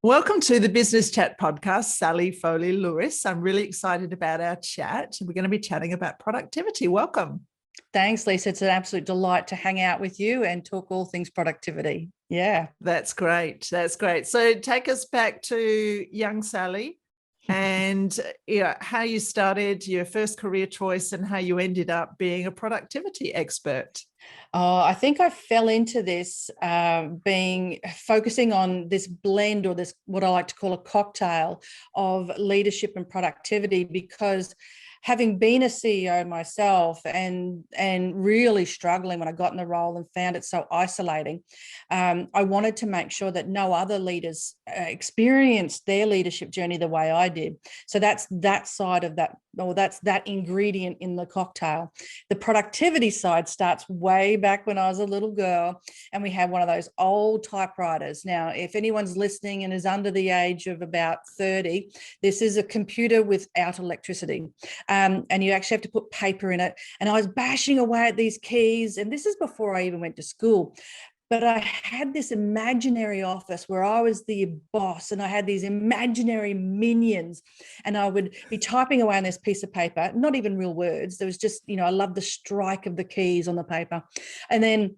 Welcome to the Business Chat podcast, Sally Foley-Lewis. I'm really excited about our chat. We're going to be chatting about productivity. Welcome. Thanks, Lisa. It's an absolute delight to hang out with you and talk all things productivity. Yeah. That's great. That's great. So take us back to young Sally and how you started, your first career choice, and how you ended up being a productivity expert. Oh, I think I fell into this focusing on this blend, or this, what I like to call a cocktail of leadership and productivity, because having been a CEO myself and really struggling when I got in the role and found it so isolating, I wanted to make sure that no other leaders experienced their leadership journey the way I did. So that's that side of that, or that's that ingredient in the cocktail. The productivity side starts way back when I was a little girl, and we had one of those old typewriters. Now, if anyone's listening and is under the age of about 30, this is a computer without electricity. And you actually have to put paper in it. And I was bashing away at these keys. And this is before I even went to school. But I had this imaginary office where I was the boss, and I had these imaginary minions, and I would be typing away on this piece of paper, not even real words. There was just, I love the strike of the keys on the paper. And then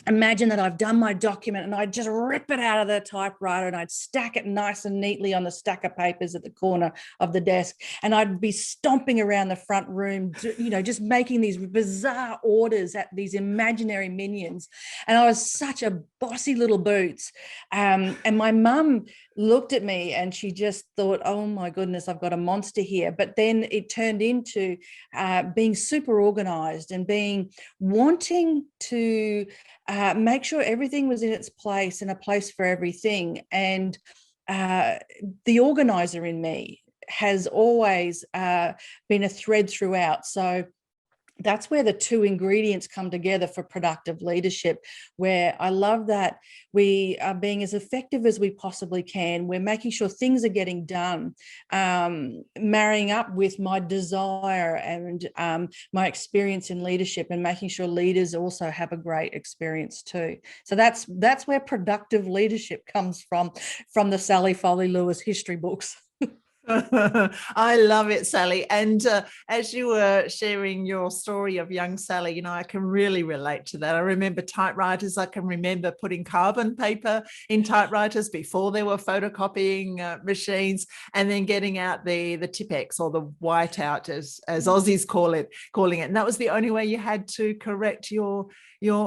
imagine that I've done my document, and I'd just rip it out of the typewriter and I'd stack it nice and neatly on the stack of papers at the corner of the desk. And I'd be stomping around the front room, just making these bizarre orders at these imaginary minions. And I was such a bossy little boots. And my mum looked at me and she just thought, oh my goodness, I've got a monster here. But then it turned into being super organized and wanting to make sure everything was in its place and a place for everything. And the organizer in me has always been a thread throughout. So that's where the two ingredients come together for productive leadership, where I love that we are being as effective as we possibly can. We're making sure things are getting done, marrying up with my desire and my experience in leadership, and making sure leaders also have a great experience too. So that's where productive leadership comes from the Sally Foley-Lewis history books. I love it, Sally. And as you were sharing your story of young Sally, I can really relate to that. I remember typewriters. I can remember putting carbon paper in typewriters before there were photocopying machines, and then getting out the Tipex, or the whiteout, as Aussies calling it. And that was the only way you had to correct your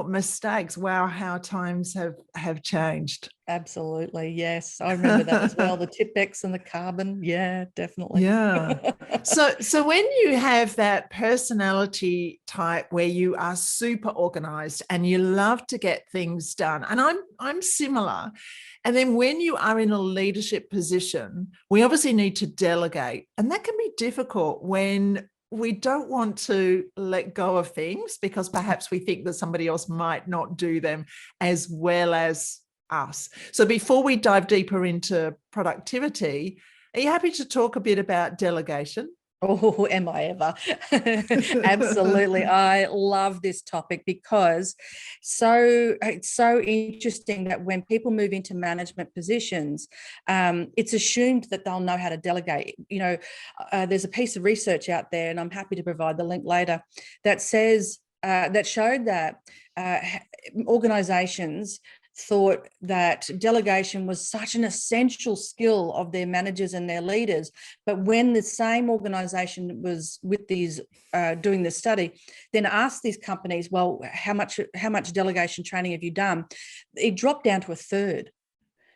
mistakes. Wow, how times have changed. Absolutely. Yes. I remember that as well. The Tipex and the carbon. Yeah, definitely. Yeah. So when you have that personality type where you are super organized and you love to get things done, and I'm similar. And then when you are in a leadership position, we obviously need to delegate. And that can be difficult when we don't want to let go of things because perhaps we think that somebody else might not do them as well as us. So before we dive deeper into productivity, are you happy to talk a bit about delegation? Oh, am I ever? Absolutely. I love this topic because it's so interesting that when people move into management positions, it's assumed that they'll know how to delegate. There's a piece of research out there, and I'm happy to provide the link later, that says that showed that organizations thought that delegation was such an essential skill of their managers and their leaders. But when the same organization was with these doing this study, then asked these companies, well, how much delegation training have you done? It dropped down to a third.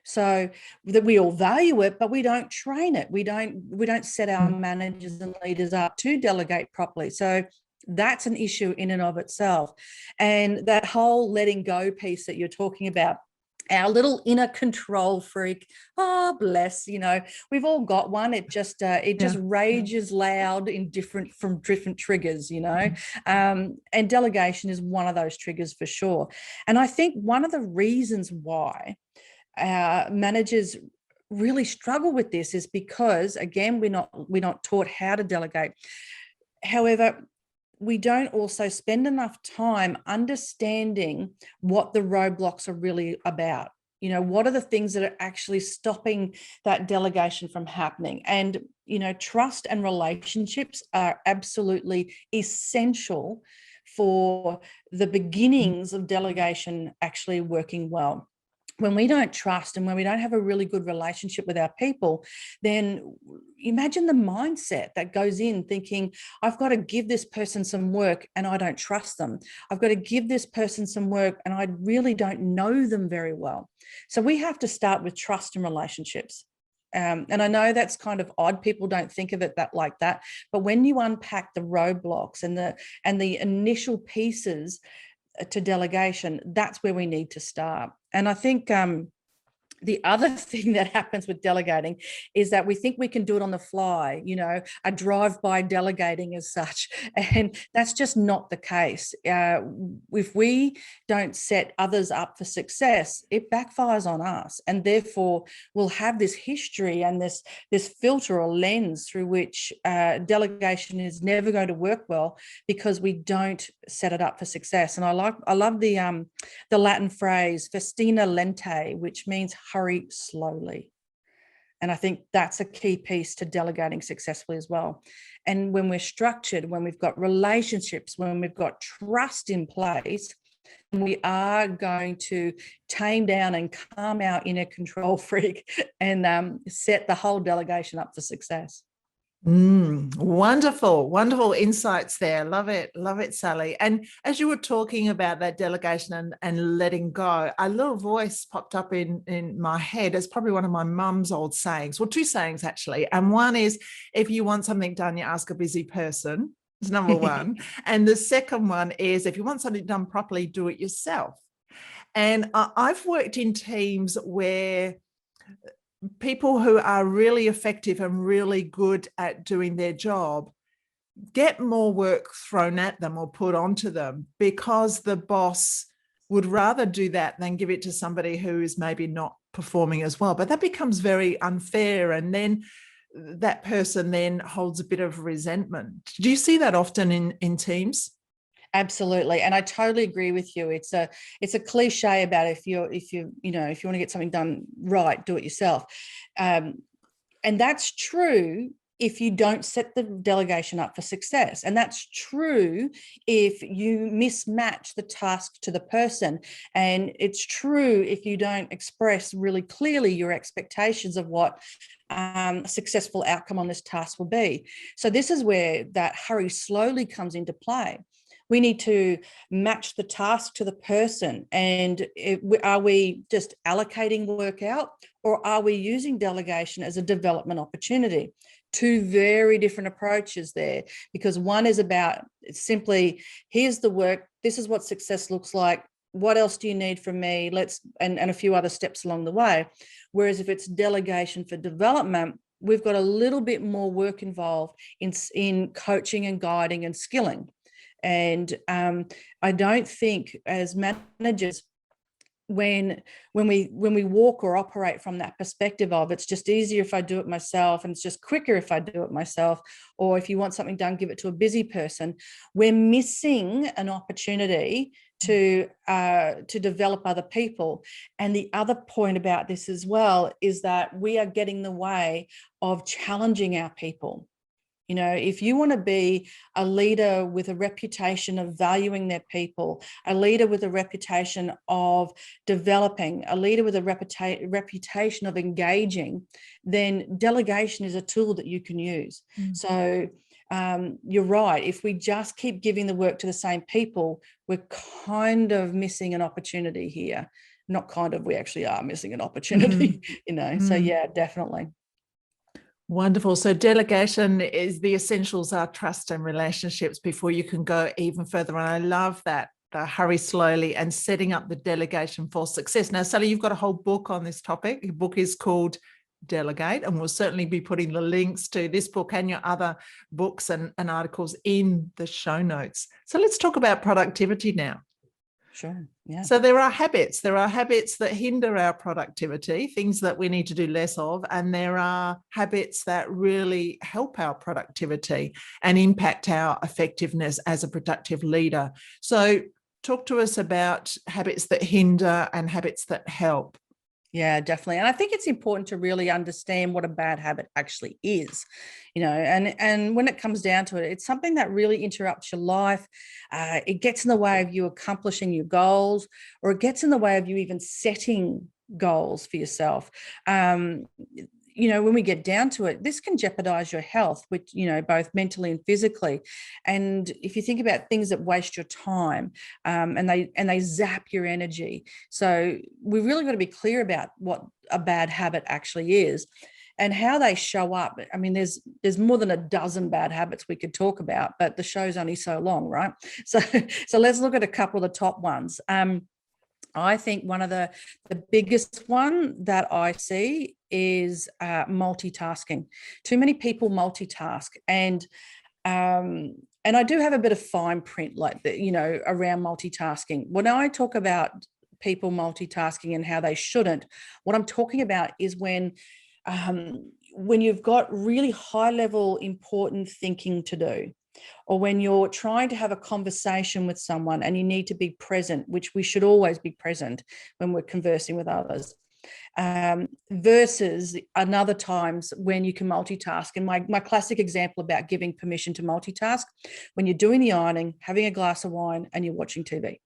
So that we all value it, but we don't train it. We don't set our managers and leaders up to delegate properly. So that's an issue in and of itself. And that whole letting go piece that you're talking about, our little inner control freak, oh bless, we've all got one. It just rages loud from different triggers, and delegation is one of those triggers for sure. And I think one of the reasons why managers really struggle with this is because, again, we're not taught how to delegate. However, we don't also spend enough time understanding what the roadblocks are really about. what are the things that are actually stopping that delegation from happening? And, trust and relationships are absolutely essential for the beginnings of delegation actually working well. When we don't trust and when we don't have a really good relationship with our people, then imagine the mindset that goes in thinking, I've got to give this person some work and I don't trust them. I've got to give this person some work and I really don't know them very well. So we have to start with trust and relationships. And I know that's kind of odd. People don't think of it like that. But when you unpack the roadblocks and the initial pieces to delegation, that's where we need to start. And I think the other thing that happens with delegating is that we think we can do it on the fly, a drive-by delegating as such. And that's just not the case. If we don't set others up for success, it backfires on us. And therefore, we'll have this history and this filter or lens through which delegation is never going to work well because we don't set it up for success. And I love the Latin phrase festina lente, which means hurry slowly. And I think that's a key piece to delegating successfully as well. And when we're structured, when we've got relationships, when we've got trust in place, we are going to tame down and calm our inner control freak and set the whole delegation up for success. Wonderful, wonderful insights there. Love it, Sally. And as you were talking about that delegation and letting go, a little voice popped up in my head. It's probably one of my mum's old sayings, well, two sayings actually. And one is, if you want something done, you ask a busy person. It's number one. And the second one is, if you want something done properly, do it yourself. And I've worked in teams where people who are really effective and really good at doing their job get more work thrown at them or put onto them because the boss would rather do that than give it to somebody who is maybe not performing as well. But that becomes very unfair, and then that person then holds a bit of resentment. Do you see that often in teams? Absolutely. And I totally agree with you. It's a cliche about if you want to get something done right, do it yourself. And that's true if you don't set the delegation up for success. And that's true if you mismatch the task to the person. And it's true if you don't express really clearly your expectations of what a successful outcome on this task will be. So this is where that hurry slowly comes into play. We need to match the task to the person. And are we just allocating work out, or are we using delegation as a development opportunity? Two very different approaches there, because one is about simply, here's the work, this is what success looks like, what else do you need from me? And a few other steps along the way. Whereas if it's delegation for development, we've got a little bit more work involved in coaching and guiding and skilling. And I don't think as managers, when we walk or operate from that perspective of it's just easier if I do it myself and it's just quicker if I do it myself, or if you want something done, give it to a busy person, we're missing an opportunity to develop other people. And the other point about this as well is that we are getting in the way of challenging our people. If you want to be a leader with a reputation of valuing their people, a leader with a reputation of developing, a leader with a reputation of engaging, then delegation is a tool that you can use. So you're right. If we just keep giving the work to the same people, we're kind of missing an opportunity here. Not kind of, we actually are missing an opportunity, So yeah, definitely. Wonderful. So delegation is the essentials are trust and relationships before you can go even further. And I love that, the hurry slowly and setting up the delegation for success. Now, Sally, you've got a whole book on this topic. Your book is called Delegate, and we'll certainly be putting the links to this book and your other books and articles in the show notes. So let's talk about productivity now. Sure. Yeah. So there are habits that hinder our productivity, things that we need to do less of, and there are habits that really help our productivity and impact our effectiveness as a productive leader. So talk to us about habits that hinder and habits that help. Yeah, definitely. And I think it's important to really understand what a bad habit actually is, and when it comes down to it, it's something that really interrupts your life. It gets in the way of you accomplishing your goals, or it gets in the way of you even setting goals for yourself. When we get down to it, this can jeopardize your health, which, both mentally and physically. And if you think about things that waste your time, and they zap your energy. So we really got to be clear about what a bad habit actually is and how they show up. I mean, there's more than a dozen bad habits we could talk about, but the show's only so long, right? So let's look at a couple of the top ones. I think one of the biggest one that I see is multitasking. Too many people multitask, and I do have a bit of fine print like that, around multitasking. When I talk about people multitasking and how they shouldn't, what I'm talking about is when you've got really high level important thinking to do, or when you're trying to have a conversation with someone and you need to be present, which we should always be present when we're conversing with others, versus another times when you can multitask. And my classic example about giving permission to multitask, when you're doing the ironing, having a glass of wine, and you're watching TV.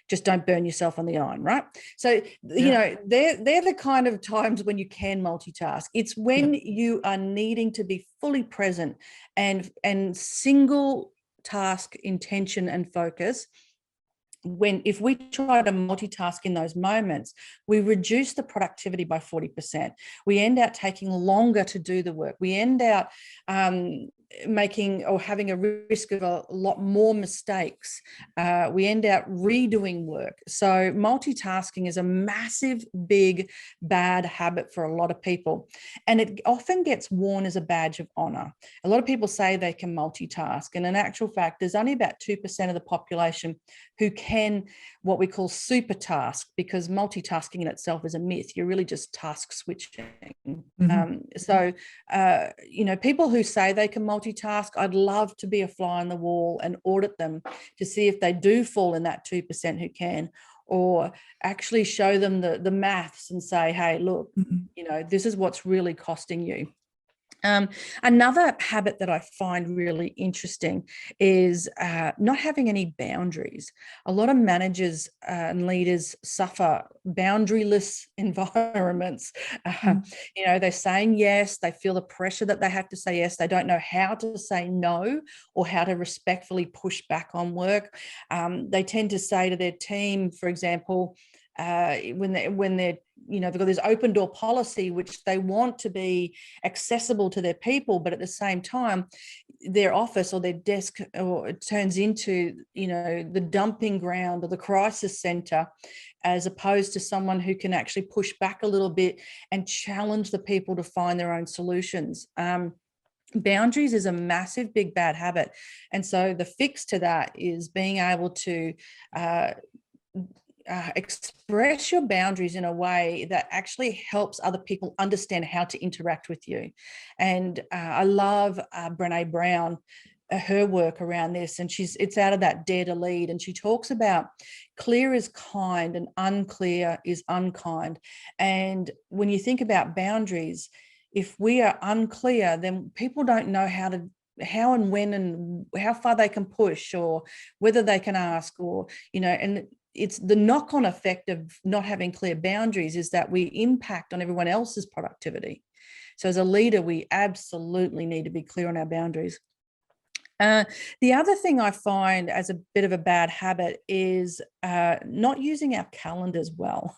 Just don't burn yourself on the iron, right? So, they're the kind of times when you can multitask. It's when you are needing to be fully present and single task intention and focus. If we try to multitask in those moments, we reduce the productivity by 40%. We end up taking longer to do the work. We end up making or having a risk of a lot more mistakes. We end up redoing work. So multitasking is a massive, big, bad habit for a lot of people. And it often gets worn as a badge of honor. A lot of people say they can multitask. And in actual fact, there's only about 2% of the population who can what we call super task, because multitasking in itself is a myth. You're really just task switching. People who say they can multitask, I'd love to be a fly on the wall and audit them to see if they do fall in that 2% who can, or actually show them the maths and say, hey, look, this is what's really costing you. Another habit that I find really interesting is not having any boundaries. A lot of managers and leaders suffer boundaryless environments. They're saying yes, they feel the pressure that they have to say yes. They don't know how to say no or how to respectfully push back on work. They tend to say to their team, for example, when they're they've got this open door policy, which they want to be accessible to their people, but at the same time, their office or their desk or it turns into the dumping ground or the crisis center, as opposed to someone who can actually push back a little bit and challenge the people to find their own solutions. Boundaries is a massive, big, bad habit. And so the fix to that is being able to express your boundaries in a way that actually helps other people understand how to interact with you. And I love Brené Brown, her work around this, and it's out of that Dare to Lead, and she talks about clear is kind and unclear is unkind. And when you think about boundaries, if we are unclear, then people don't know how and when and how far they can push, or whether they can ask, or and it's the knock-on effect of not having clear boundaries is that we impact on everyone else's productivity. So as a leader, we absolutely need to be clear on our boundaries. The other thing I find as a bit of a bad habit is not using our calendars well.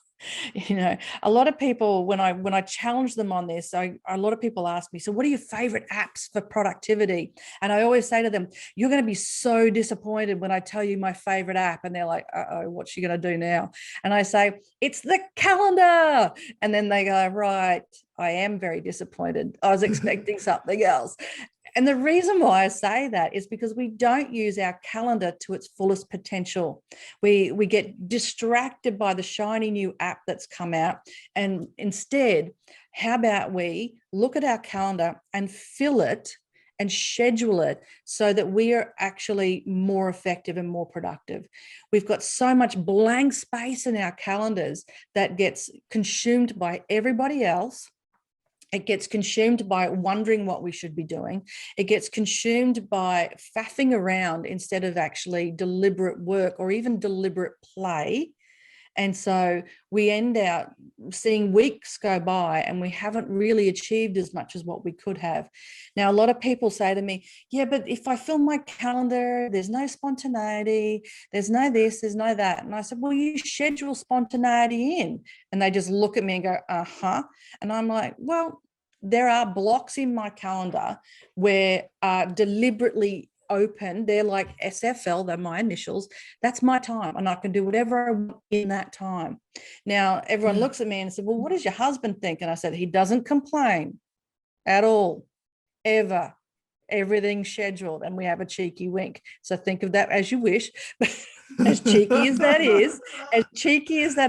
A lot of people, when I challenge them on this, a lot of people ask me, so what are your favorite apps for productivity? And I always say to them, you're going to be so disappointed when I tell you my favorite app. And they're like, uh-oh, what's she going to do now? And I say, it's the calendar. And then they go, right, I am very disappointed. I was expecting something else. And the reason why I say that is because we don't use our calendar to its fullest potential. We get distracted by the shiny new app that's come out. And instead, how about we look at our calendar and fill it and schedule it so that we are actually more effective and more productive. We've got so much blank space in our calendars that gets consumed by everybody else. It gets consumed by wondering what we should be doing. It gets consumed by faffing around instead of actually deliberate work or even deliberate play. And so we end out seeing weeks go by and we haven't really achieved as much as what we could have. Now, a lot of people say to me, yeah, but if I fill my calendar, there's no spontaneity, there's no this, there's no that. And I said, well, you schedule spontaneity in. And they just look at me and go, uh-huh. And I'm like, well, there are blocks in my calendar where deliberately open. They're like SFL, they're my initials. That's my time, and I can do whatever I want in that time. Now, everyone looks at me and said, well, what does your husband think? And I said, he doesn't complain at all, ever. Everything's scheduled, and we have a cheeky wink. So think of that as you wish. As cheeky as that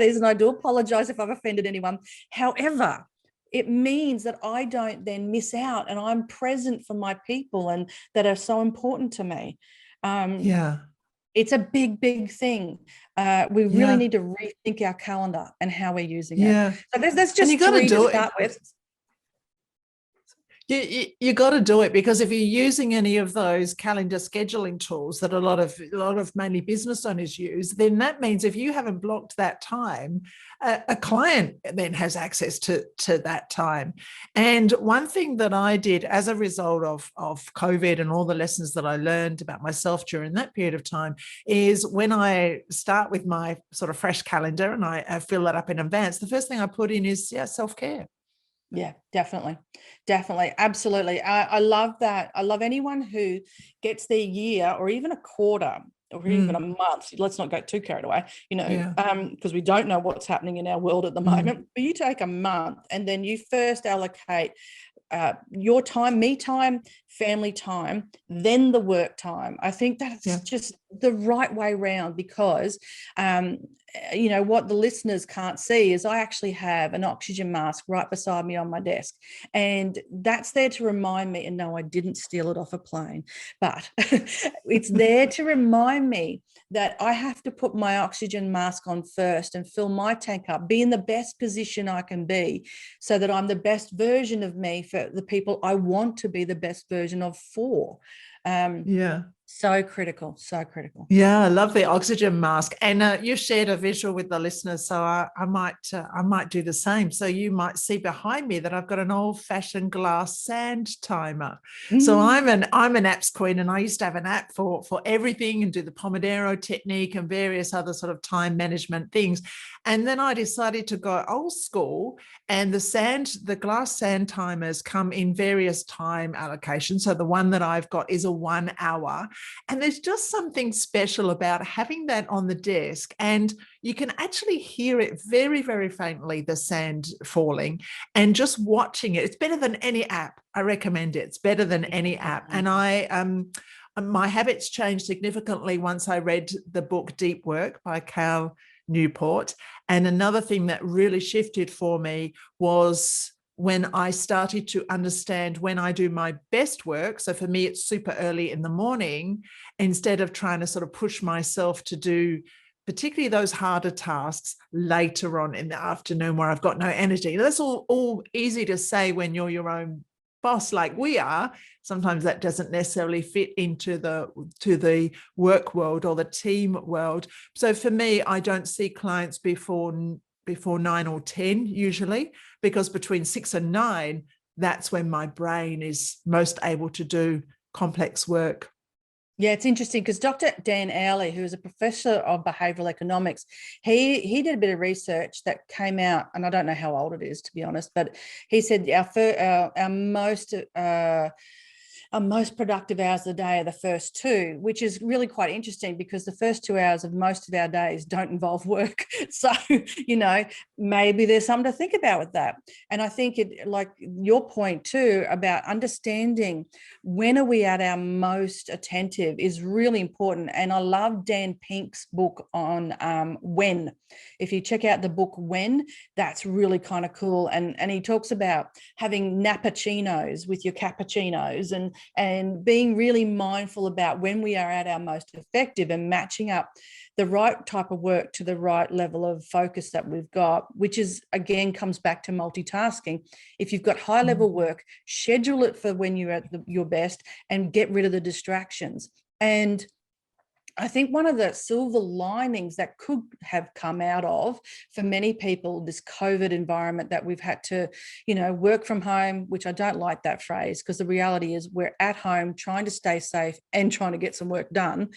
is, and I do apologize if I've offended anyone. However, it means that I don't then miss out and I'm present for my people and that are so important to me. It's a big, big thing. We really need to rethink our calendar and how we're using it. So there's just three to start with. You got to do it, because if you're using any of those calendar scheduling tools that a lot of mainly business owners use, then that means if you haven't blocked that time, a client then has access to that time. And one thing that I did as a result of COVID and all the lessons that I learned about myself during that period of time is when I start with my sort of fresh calendar and I fill that up in advance, the first thing I put in is self-care. Yeah, definitely. Absolutely. I love that. I love anyone who gets their year or even a quarter or even a month. Let's not get too carried away, because we don't know what's happening in our world at the moment. But you take a month and then you first allocate your time, me time, family time, then the work time. I think that's just the right way round, because what the listeners can't see is I actually have an oxygen mask right beside me on my desk, and that's there to remind me, and no, I didn't steal it off a plane, but it's there to remind me that I have to put my oxygen mask on first and fill my tank up, be in the best position I can be so that I'm the best version of me for the people I want to be the best version of for. So critical. Yeah, I love the oxygen mask. And you shared a visual with the listeners, so I might do the same. So you might see behind me that I've got an old-fashioned glass sand timer. So I'm an apps queen, and I used to have an app for everything and do the Pomodoro technique and various other sort of time management things. And then I decided to go old school, and the glass sand timers come in various time allocations. So the one that I've got is a 1 hour. And there's just something special about having that on the desk, and you can actually hear it very, very faintly, the sand falling, and just watching it. It's better than any app. I recommend it. It's better than any app. And my habits changed significantly once I read the book Deep Work by Cal Newport. And another thing that really shifted for me was when I started to understand when I do my best work. So for me, it's super early in the morning, instead of trying to sort of push myself to do particularly those harder tasks later on in the afternoon where I've got no energy. That's all easy to say when you're your own boss like we are. Sometimes that doesn't necessarily fit into the work world or the team world. So for me, I don't see clients before 9 or 10 usually, because between 6 and 9, that's when my brain is most able to do complex work. Yeah, it's interesting because Dr. Dan Owley, who is a professor of behavioral economics, he did a bit of research that came out, and I don't know how old it is, to be honest, but he said our most productive hours of the day are the first 2, which is really quite interesting because the first 2 hours of most of our days don't involve work. So, maybe there's something to think about with that. And I think it, like your point too, about understanding when are we at our most attentive is really important. And I love Dan Pink's book on when. If you check out the book When, that's really kind of cool. And he talks about having nappuccinos with your cappuccinos, and and being really mindful about when we are at our most effective and matching up the right type of work to the right level of focus that we've got, which is, again, comes back to multitasking. If you've got high level work, schedule it for when you're at your best and get rid of the distractions. And I think one of the silver linings that could have come out of, for many people, this COVID environment that we've had to, work from home, which I don't like that phrase, because the reality is we're at home trying to stay safe and trying to get some work done.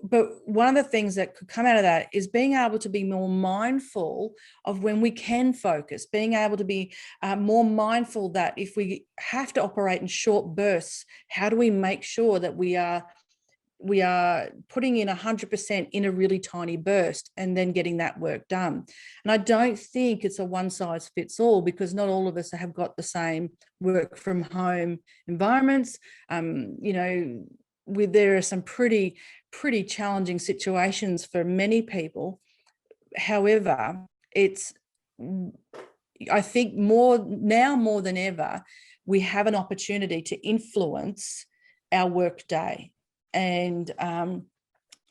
But one of the things that could come out of that is being able to be more mindful of when we can focus, being able to be more mindful that if we have to operate in short bursts, how do we make sure that we are putting in 100% in a really tiny burst and then getting that work done. And I don't think it's a one size fits all, because not all of us have got the same work from home environments. There are some pretty challenging situations for many people. However, I think more than ever, we have an opportunity to influence our work day. And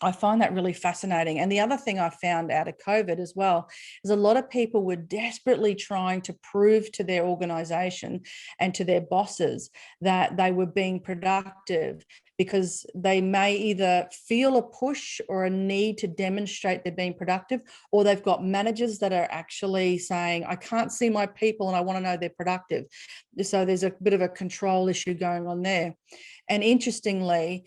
I find that really fascinating. And the other thing I found out of COVID as well is a lot of people were desperately trying to prove to their organization and to their bosses that they were being productive, because they may either feel a push or a need to demonstrate they're being productive, or they've got managers that are actually saying, I can't see my people and I want to know they're productive. So there's a bit of a control issue going on there. And interestingly,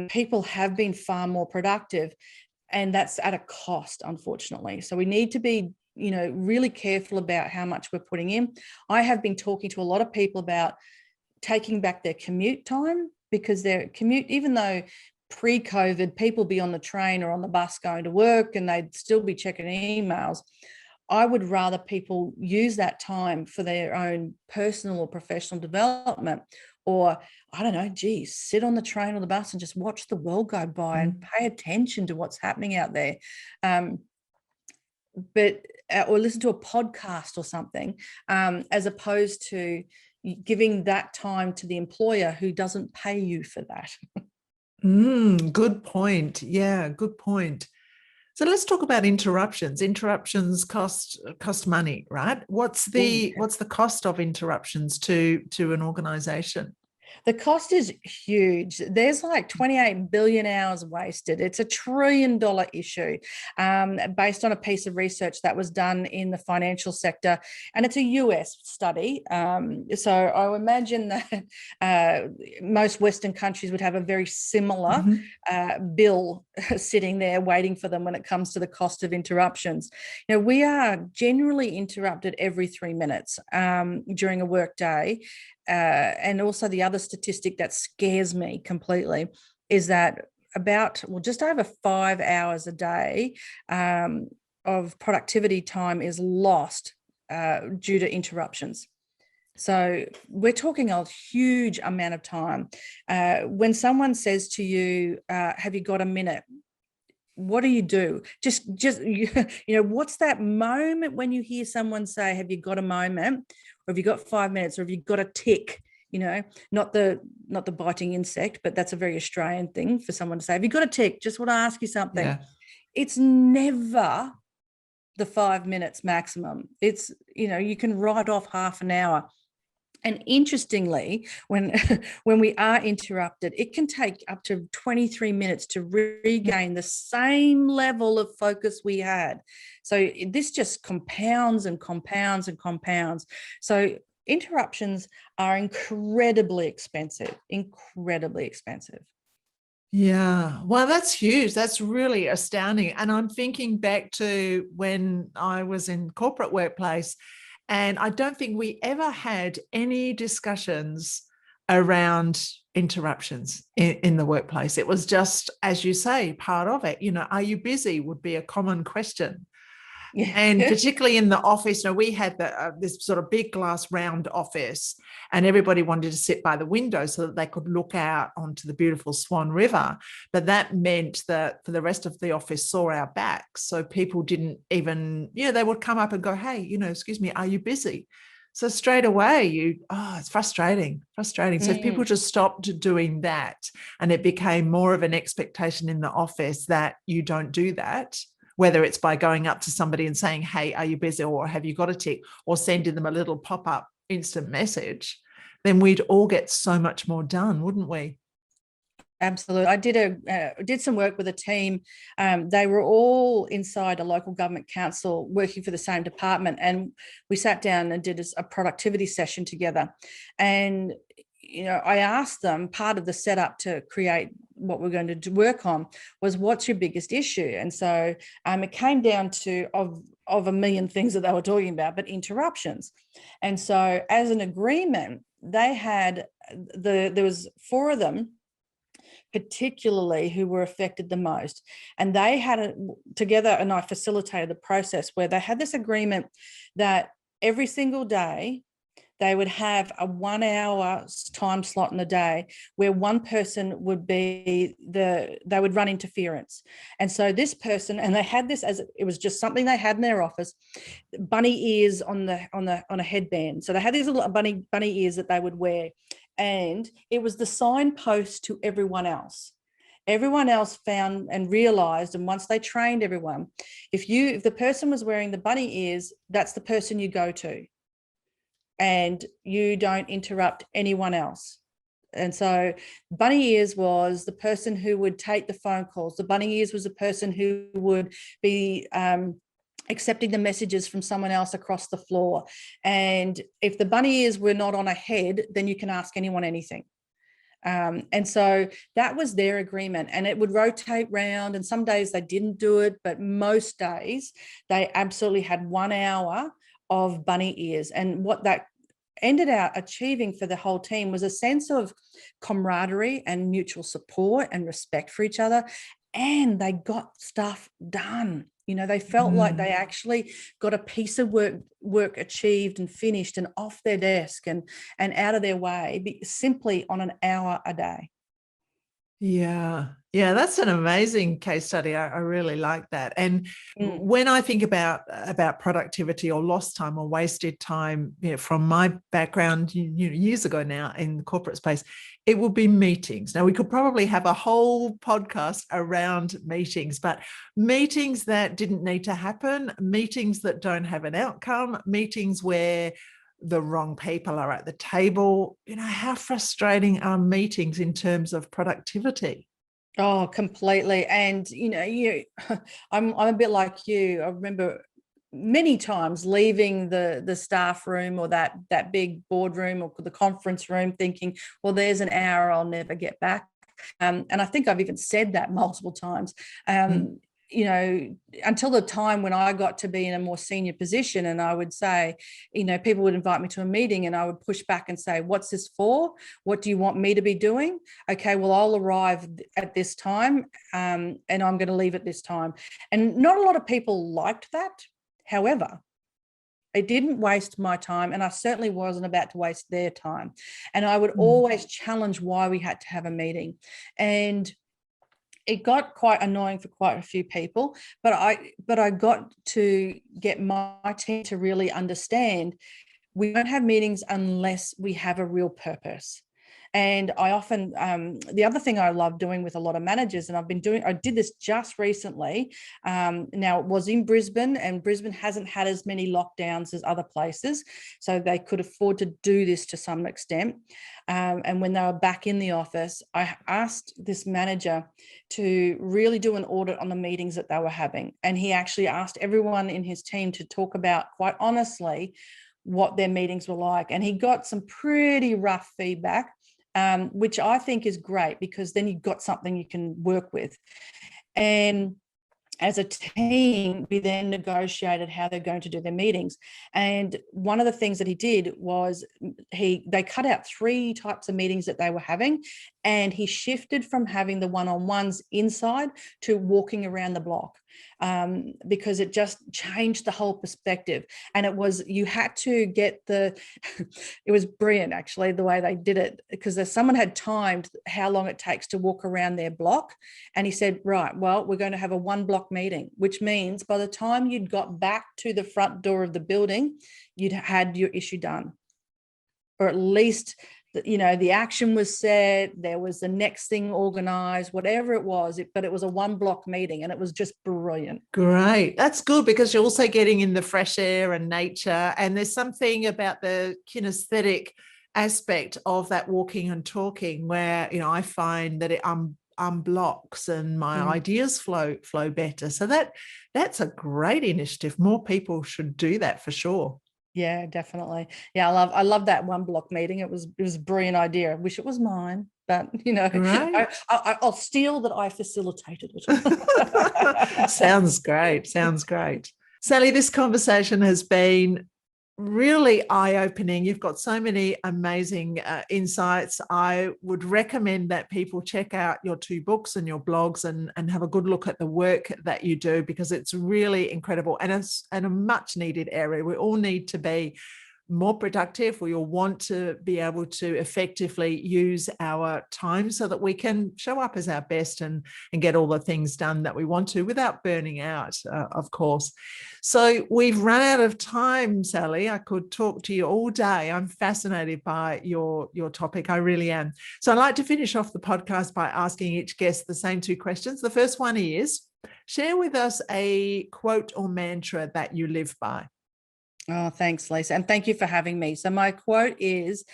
people have been far more productive, and that's at a cost, unfortunately. So we need to be, really careful about how much we're putting in. I have been talking to a lot of people about taking back their commute time, because their commute, even though pre-COVID people be on the train or on the bus going to work and they'd still be checking emails, I would rather people use that time for their own personal or professional development. Or, I don't know, sit on the train or the bus and just watch the world go by and pay attention to what's happening out there. Or listen to a podcast or something, as opposed to giving that time to the employer who doesn't pay you for that. Good point. Yeah, good point. So let's talk about interruptions. Interruptions cost money, right? What's the cost of interruptions to an organization? The cost is huge. There's like 28 billion hours wasted. It's $1 trillion issue, based on a piece of research that was done in the financial sector. And it's a US study. So I imagine that most Western countries would have a very similar bill sitting there waiting for them when it comes to the cost of interruptions. We are generally interrupted every 3 minutes during a work day. And also the other statistic that scares me completely is that just over 5 hours a day of productivity time is lost due to interruptions. So we're talking a huge amount of time. When someone says to you, have you got a minute? What do? Just what's that moment when you hear someone say, have you got a moment? Or have you got 5 minutes? Or have you got a tick? Not the biting insect, but that's a very Australian thing for someone to say. Have you got a tick? Just want to ask you something. Yeah. It's never the 5 minutes maximum. It's, you can write off half an hour. And interestingly, when we are interrupted, it can take up to 23 minutes to regain the same level of focus we had. So this just compounds and compounds and compounds. So interruptions are incredibly expensive. Yeah, well, that's huge. That's really astounding. And I'm thinking back to when I was in corporate workplace, and I don't think we ever had any discussions around interruptions in the workplace. It was just, as you say, part of it. Are you busy would be a common question. Yeah. And particularly in the office, we had this sort of big glass round office, and everybody wanted to sit by the window so that they could look out onto the beautiful Swan River. But that meant that for the rest of the office saw our backs. So people didn't even, they would come up and go, hey, excuse me, are you busy? So straight away, it's frustrating. So if people just stopped doing that and it became more of an expectation in the office that you don't do that, whether it's by going up to somebody and saying, hey, are you busy, or have you got a tick, or sending them a little pop-up instant message, then we'd all get so much more done, wouldn't we? Absolutely. I did some work with a team. They were all inside a local government council working for the same department. And we sat down and did a productivity session together. And, I asked them, part of the setup to create what we're going to work on was, what's your biggest issue? And so it came down to, of a million things that they were talking about, but interruptions. And so as an agreement, they had, there was 4 of them particularly who were affected the most. And they had together, and I facilitated the process where they had this agreement that every single day they would have a 1 hour time slot in the day where one person would be they would run interference. And so this person, and they had this as, it was just something they had in their office, bunny ears on a headband. So they had these little bunny ears that they would wear. And it was the signpost to everyone else. Everyone else found and realized, and once they trained everyone, if the person was wearing the bunny ears, that's the person you go to, and you don't interrupt anyone else. And so bunny ears was the person who would take the phone calls. The bunny ears was the person who would be accepting the messages from someone else across the floor. And if the bunny ears were not on a head, then you can ask anyone anything. And so that was their agreement, and it would rotate round, and some days they didn't do it, but most days they absolutely had 1 hour of bunny ears. And what that ended up achieving for the whole team was a sense of camaraderie and mutual support and respect for each other. And they got stuff done. They felt like they actually got a piece of work achieved and finished and off their desk and out of their way, simply on an hour a day. Yeah, that's an amazing case study. I really like that. And when I think about productivity or lost time or wasted time, from my background years ago now in the corporate space, it will be meetings. Now, we could probably have a whole podcast around meetings, but meetings that didn't need to happen, meetings that don't have an outcome, meetings where the wrong people are at the table. How frustrating are meetings in terms of productivity? Oh, completely. And I'm a bit like you. I remember many times leaving the staff room or that big boardroom or the conference room thinking, well, there's an hour I'll never get back. And I think I've even said that multiple times. Until the time when I got to be in a more senior position, and I would say, people would invite me to a meeting and I would push back and say, what's this for? What do you want me to be doing? Okay, well, I'll arrive at this time and I'm going to leave at this time. And not a lot of people liked that. However, it didn't waste my time, and I certainly wasn't about to waste their time. And I would always challenge why we had to have a meeting. And it got quite annoying for quite a few people, but I got to get my team to really understand we don't have meetings unless we have a real purpose. And I often, the other thing I love doing with a lot of managers, and I did this just recently. Now it was in Brisbane, and Brisbane hasn't had as many lockdowns as other places, so they could afford to do this to some extent. And when they were back in the office, I asked this manager to really do an audit on the meetings that they were having. And he actually asked everyone in his team to talk about, quite honestly, what their meetings were like. And he got some pretty rough feedback, which I think is great, because then you've got something you can work with. And as a team, we then negotiated how they're going to do their meetings. And one of the things that he did was they cut out 3 types of meetings that they were having, and he shifted from having the one-on-ones inside to walking around the block. because it just changed the whole perspective. And you had to get it was brilliant actually the way they did it, because someone had timed how long it takes to walk around their block. And he said, right, well, we're going to have a 1 block meeting, which means by the time you'd got back to the front door of the building, you'd had your issue done. Or at least, the action was set, there was the next thing organized, whatever it was, but it was a 1 block meeting, and it was just brilliant. Great. That's good, because you're also getting in the fresh air and nature. And there's something about the kinesthetic aspect of that walking and talking where, I find that it unblocks and my ideas flow better. So that's a great initiative. More people should do that for sure. Yeah, definitely. Yeah, I love that 1 block meeting. It was a brilliant idea. I wish it was mine, but Right. I'll steal that I facilitated it. Sounds great. Sally, this conversation has been really eye-opening. You've got so many amazing insights. I would recommend that people check out your 2 books and your blogs and have a good look at the work that you do, because it's really incredible, and it's a much needed area. We all need to be more productive. We all want to be able to effectively use our time so that we can show up as our best and get all the things done that we want to without burning out, of course. So we've run out of time, Sally. I could talk to you all day. I'm fascinated by your topic. I really am. So I'd like to finish off the podcast by asking each guest the same 2 questions. The first one is, share with us a quote or mantra that you live by. Oh, thanks, Lisa. And thank you for having me. So my quote is,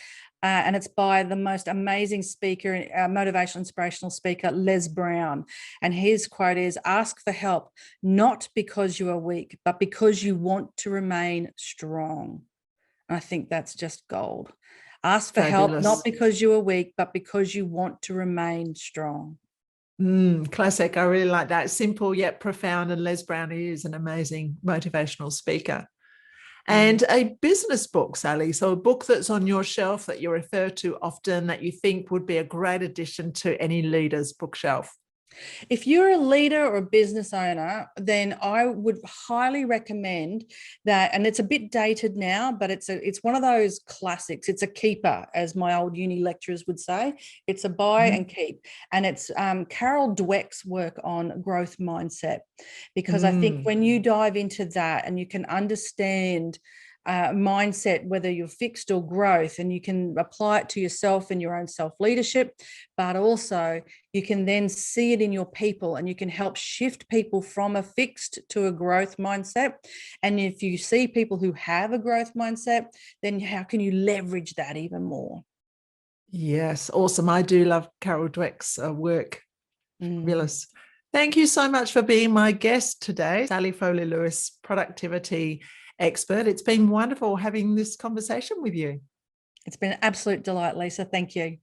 and it's by the most amazing speaker, motivational, inspirational speaker, Les Brown. And his quote is, ask for help, not because you are weak, but because you want to remain strong. And I think that's just gold. Ask for help, not because you are weak, but because you want to remain strong. Classic. I really like that. Simple yet profound. And Les Brown is an amazing motivational speaker. And a business book, Sally. So a book that's on your shelf that you refer to often, that you think would be a great addition to any leader's bookshelf. If you're a leader or a business owner, then I would highly recommend that, and it's a bit dated now, but it's one of those classics. It's a keeper, as my old uni lecturers would say. It's a buy and keep. And it's Carol Dweck's work on growth mindset, because I think when you dive into that and you can understand mindset, whether you're fixed or growth, and you can apply it to yourself and your own self-leadership, but also you can then see it in your people, and you can help shift people from a fixed to a growth mindset. And if you see people who have a growth mindset, then how can you leverage that even more? Yes, awesome. I do love Carol Dweck's work. Fabulous. Thank you so much for being my guest today, Sally Foley-Lewis, productivity expert. It's been wonderful having this conversation with you. It's been an absolute delight, Lisa. Thank you.